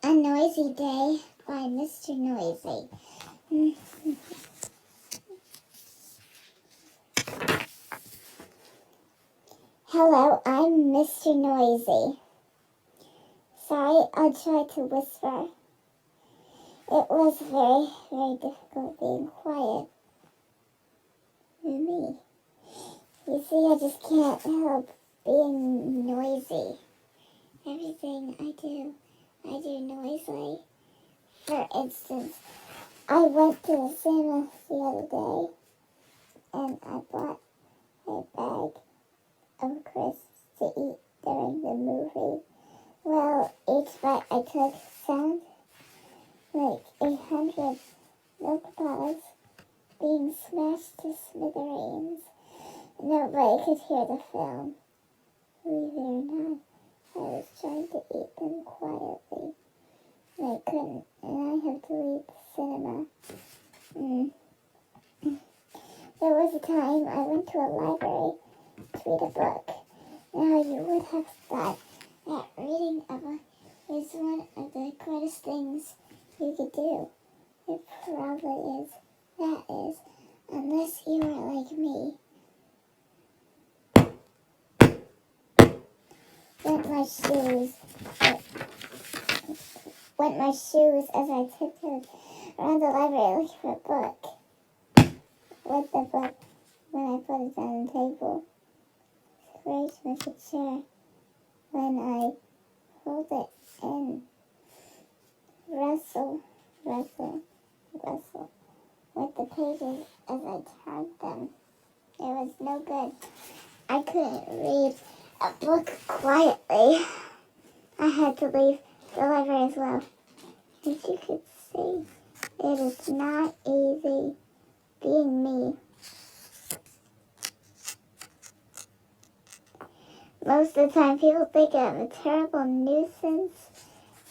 A Noisy Day by Mr. Noisy. Hello, I'm Mr. Noisy. Sorry, I'll try to whisper. It was very, very difficult being quiet for me. You see, I just can't help being noisy. Everything I do noisily. For instance, I went to the cinema the other day and I bought a bag of crisps to eat during the movie. Well, each bite I took sounded like 800 milk bottles being smashed to smithereens. Nobody could hear the film. Believe it or not, I was trying to eat them quietly. And I couldn't, and I have to leave the cinema. There was a time I went to a library to read a book. Now, you would have thought that reading a book is one of the greatest things you could do. It probably is. That is, unless you are like me. Went my shoes as I tiptoed around the library looking for a book. With the book when I put it on the table. Scratch with the chair when I hold it in. Rustle with the pages as I turned them. It was no good. I couldn't read a book quietly. I had to leave the library as well. As you could see, it is not easy being me. Most of the time, people think I'm a terrible nuisance,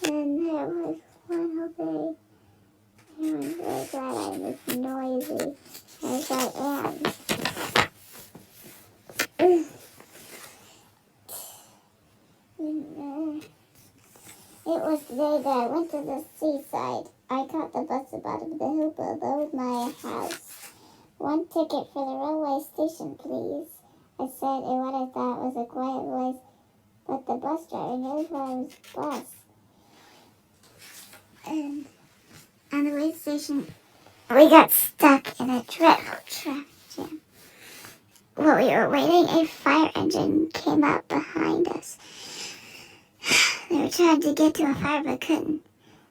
and there was one whole day I'm really glad I'm as noisy as I am. It was the day that I went to the seaside. I caught the bus to bottom of the hill below my house. One ticket for the railway station, please, I said in what I thought was a quiet voice, but the bus driver knew I was bus. And on the way station, we got stuck in a dreadful traffic jam. While we were waiting, a fire engine came up behind us. They were trying to get to a fire but couldn't.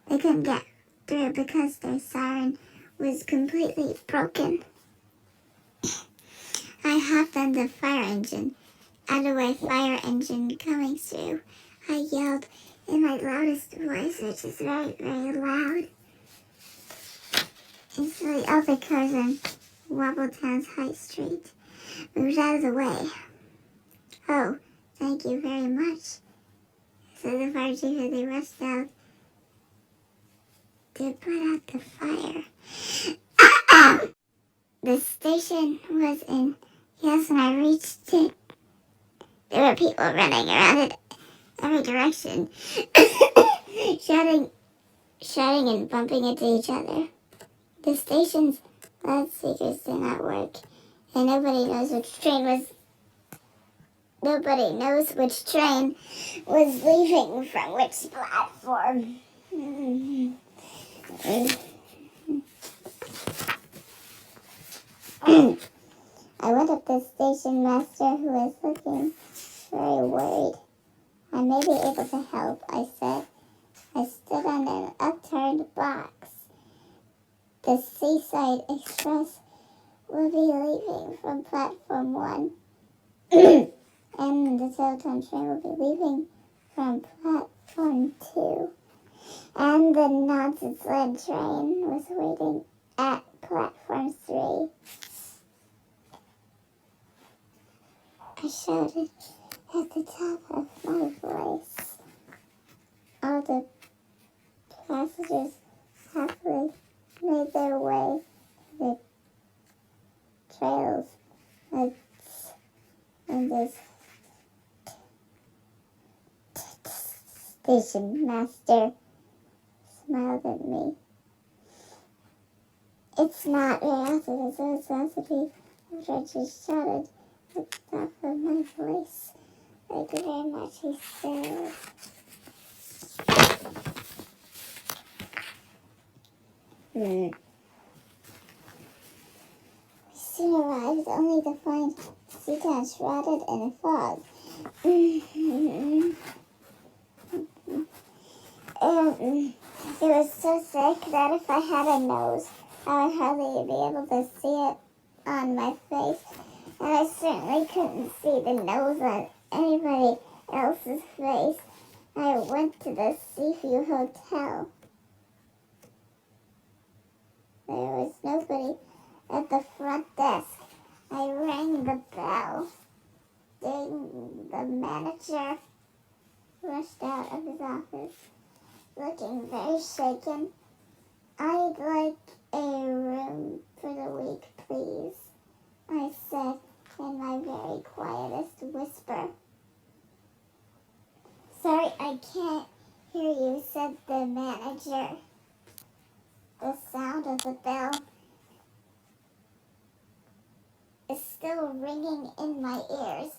They couldn't get through because their siren was completely broken. I hopped on the fire engine. Out of my fire engine coming through, I yelled in my loudest voice, which is very, very loud. Instantly, all the cars on Wobbletown's High Street moved out of the way. Oh, thank you very much, said the fire chief as they rushed out to put out the fire. The station was in chaos when I reached it. There were people running around in every direction, shouting and bumping into each other. The station's loudspeakers did not work, and nobody knows which train was leaving from which platform. I went up to the station master, who was looking very worried. I may be able to help, I said. I stood on an upturned box. The Seaside Express will be leaving from platform 1. And the Teleton train will be leaving from platform 2. And the Nonsense Land train was waiting at platform 3. I shouted at the top of my voice. All the passengers happily made their way to the trails and the station master smiled at me. It's not very often as recipe, after I just shouted at the top of my voice. Thank you very much, he said. We soon arrived, only to find Seaton shrouded in a fog. It was so sick that if I had a nose, I would hardly be able to see it on my face. And I certainly couldn't see the nose on anybody else's face. I went to the Seaview Hotel. There was nobody at the front desk. I rang the bell. The manager rushed out of his office, looking very shaken. I'd like a room for the week, please, I said in my very quietest whisper. Sorry, I can't hear you, said the manager. The sound of the bell is still ringing in my ears.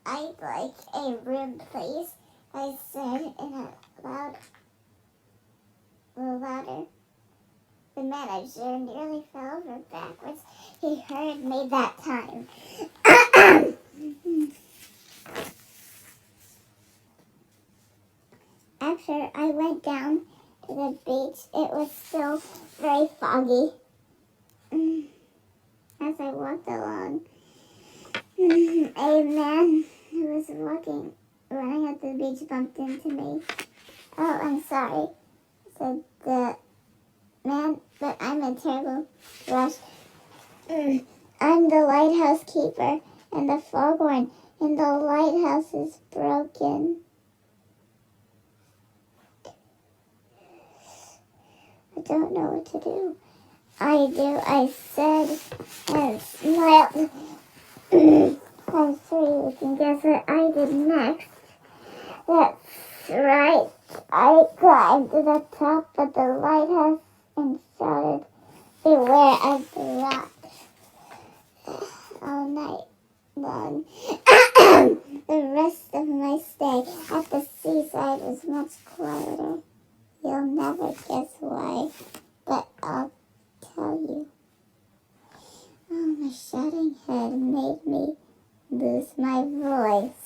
I'd like a room, please, I said in a louder. The manager nearly fell over backwards. He heard me that time. After I went down to the beach, it was still very foggy. As I walked along, a man who was running at the beach bumped into me. Oh, I'm sorry, said the man, but I'm in terrible rush. I'm the lighthouse keeper and the foghorn, and the lighthouse is broken. I don't know what to do. I said, and smiled. I'm sure you can guess what I did next. That's right. I climbed to the top of the lighthouse and shouted, beware of the rocks, all night long. The rest of my stay at the seaside was much quieter. You'll never guess why, but I'll tell you. Oh, my shouting had made me lose my voice.